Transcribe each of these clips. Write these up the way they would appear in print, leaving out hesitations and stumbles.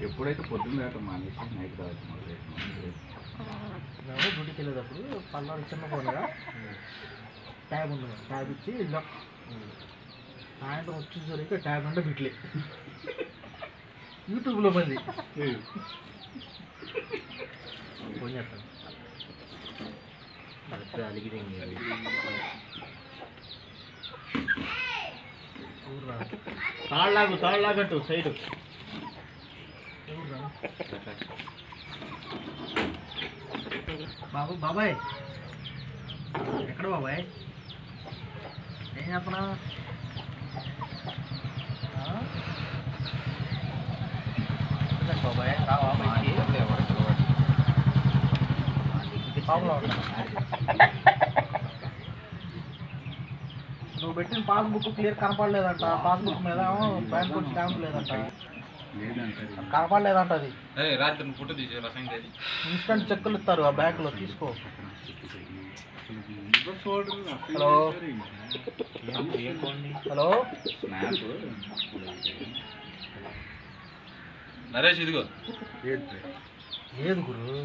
ఎప్పుడైతే పొద్దున్న దాకా మానేసి నైట్ తాగుతాం మేము డ్యూటీకి వెళ్ళేటప్పుడు పల్నాడు చిన్న ఫోన్గా ట్యాబ్ ఉంది, ట్యాబ్ ఇచ్చి వెళ్ళాం. సాయంత్రం వచ్చేసరికి ట్యాబ్ అంటే బిట్లే యూట్యూబ్లో మంది ఫోన్ చేస్తాను. తాళ్ళలాగట్టు సైడ్ బాబాయ్ ఎక్కడ బాబాయ్ ఏం చెప్పనా బాబాయ్ రావా బయటికి పాపలో ఉంటా. నువ్వు పెట్టిన పాస్బుక్ క్లియర్ కనపడలేదంట, పాస్బుక్ మీద బ్యాంక్ స్టాంప్ లేదంట, కనపడలేదంట. అది ఇన్స్టెంట్ చెక్కులు ఇస్తారు ఆ బ్యాంకులో, తీసుకో. హలో హలో నరేష్ ఇదిగో ఏది గురు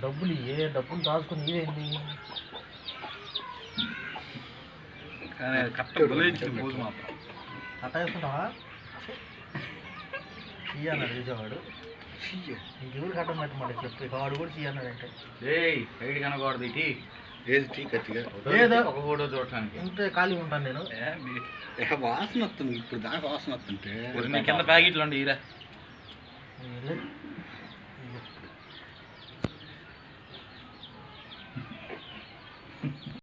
డబ్బులు డబ్బులు దాచుకుని ఇదేంటి అట్ట వేసుకుంటావా? అన్నాడు చూసేవాడు, ఇంకెవరు కట్టం పెట్టమాట చెప్పి వాడు కూడా అన్నాడంటే సైడ్ కనకూడదు ఇటీ లేదా ఒక ఫోటో చూడటానికి ఉంటే ఖాళీ ఉంటాను నేను. వాసన వస్తుంది ఇప్పుడు దాకా వాసన వస్తుంటే కింద ప్యాకెట్లు అండి ఈరా.